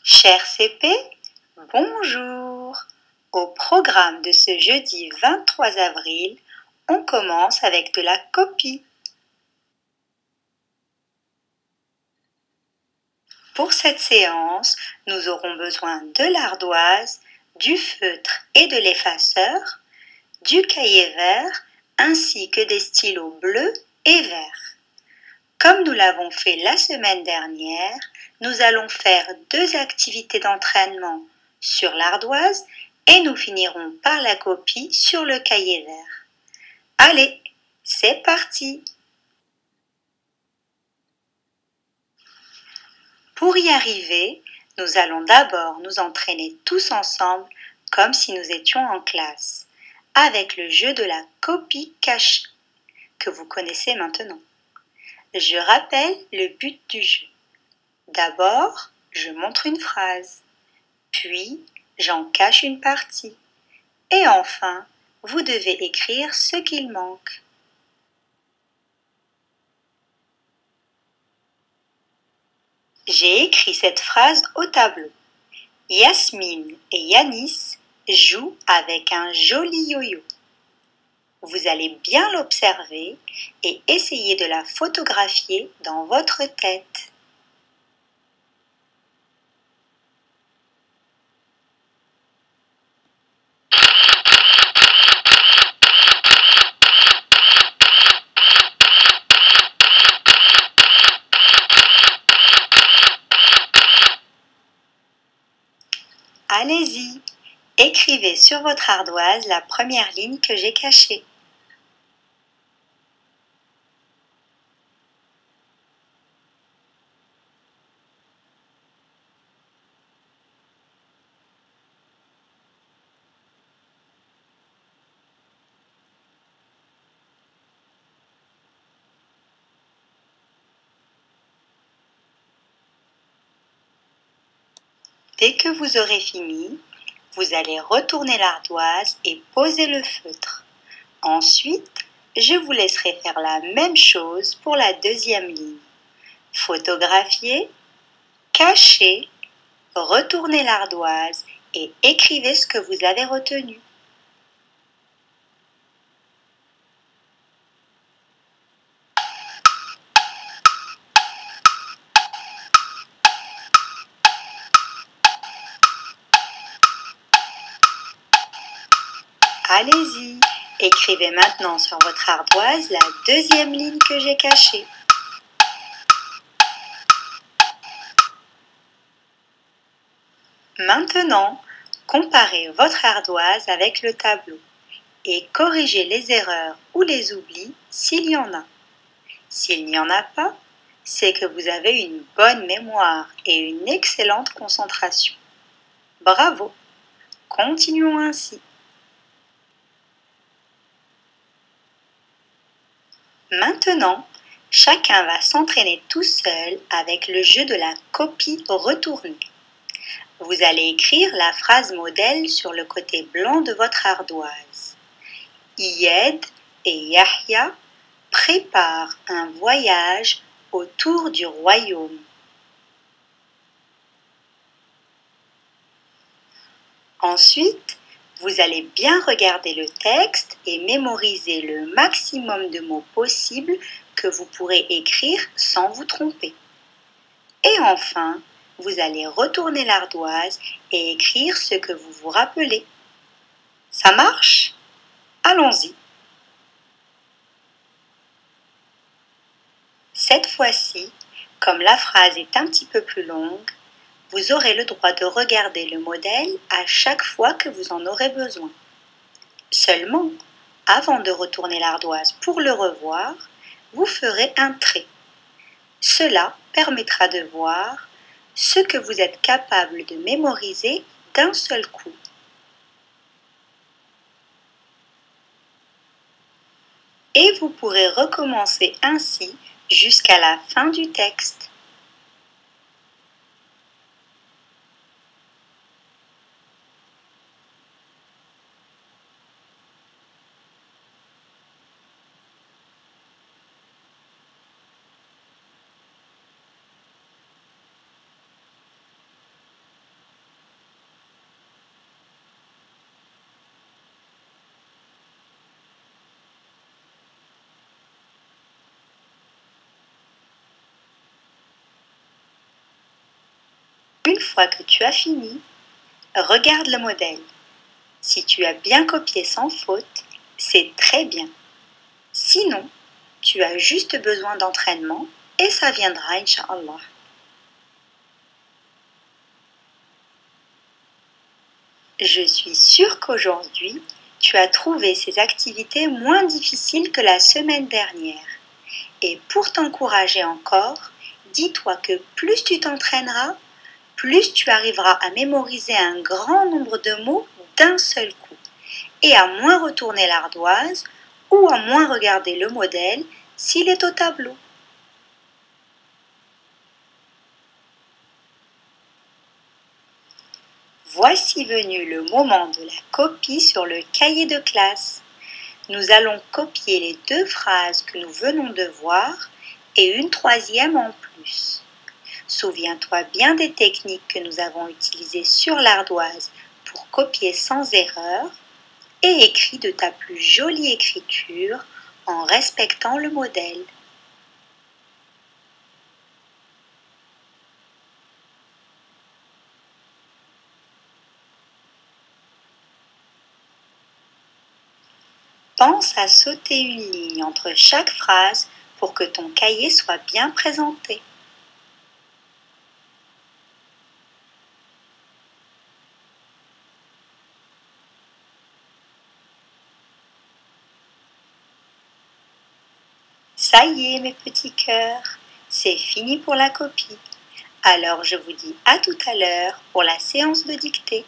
Cher CP, bonjour! Au programme de ce jeudi 23 avril, on commence avec de la copie. Pour cette séance, nous aurons besoin de l'ardoise, du feutre et de l'effaceur, du cahier vert ainsi que des stylos bleus et verts. Comme nous l'avons fait la semaine dernière, nous allons faire 2 activités d'entraînement sur l'ardoise et nous finirons par la copie sur le cahier vert. Allez, c'est parti! Pour y arriver, nous allons d'abord nous entraîner tous ensemble comme si nous étions en classe, avec le jeu de la copie cachée, que vous connaissez maintenant. Je rappelle le but du jeu. D'abord, je montre une phrase, puis j'en cache une partie, et enfin, vous devez écrire ce qu'il manque. J'ai écrit cette phrase au tableau. Yasmine et Yanis jouent avec un joli yo-yo. Vous allez bien l'observer et essayer de la photographier dans votre tête. Allez-y, écrivez sur votre ardoise la première ligne que j'ai cachée. Dès que vous aurez fini, vous allez retourner l'ardoise et poser le feutre. Ensuite, je vous laisserai faire la même chose pour la deuxième ligne. Photographiez, cachez, retournez l'ardoise et écrivez ce que vous avez retenu. Allez-y, écrivez maintenant sur votre ardoise la deuxième ligne que j'ai cachée. Maintenant, comparez votre ardoise avec le tableau et corrigez les erreurs ou les oublis s'il y en a. S'il n'y en a pas, c'est que vous avez une bonne mémoire et une excellente concentration. Bravo! Continuons ainsi. Maintenant, chacun va s'entraîner tout seul avec le jeu de la copie retournée. Vous allez écrire la phrase modèle sur le côté blanc de votre ardoise. Iyed et Yahya préparent un voyage autour du royaume. Ensuite, vous allez bien regarder le texte et mémoriser le maximum de mots possibles que vous pourrez écrire sans vous tromper. Et enfin, vous allez retourner l'ardoise et écrire ce que vous vous rappelez. Ça marche? Allons-y. Cette fois-ci, comme la phrase est un petit peu plus longue, vous aurez le droit de regarder le modèle à chaque fois que vous en aurez besoin. Seulement, avant de retourner l'ardoise pour le revoir, vous ferez un trait. Cela permettra de voir ce que vous êtes capable de mémoriser d'un seul coup. Et vous pourrez recommencer ainsi jusqu'à la fin du texte. fois que tu as fini, regarde le modèle. Si tu as bien copié sans faute, c'est très bien. Sinon, tu as juste besoin d'entraînement et ça viendra, Inch'Allah. Je suis sûre qu'aujourd'hui, tu as trouvé ces activités moins difficiles que la semaine dernière. Et pour t'encourager encore, dis-toi que plus tu t'entraîneras, plus tu arriveras à mémoriser un grand nombre de mots d'un seul coup et à moins retourner l'ardoise ou à moins regarder le modèle s'il est au tableau. Voici venu le moment de la copie sur le cahier de classe. Nous allons copier les 2 phrases que nous venons de voir et une troisième en plus. Souviens-toi bien des techniques que nous avons utilisées sur l'ardoise pour copier sans erreur et écris de ta plus jolie écriture en respectant le modèle. Pense à sauter une ligne entre chaque phrase pour que ton cahier soit bien présenté. Ça y est, mes petits cœurs, c'est fini pour la copie. Alors je vous dis à tout à l'heure pour la séance de dictée.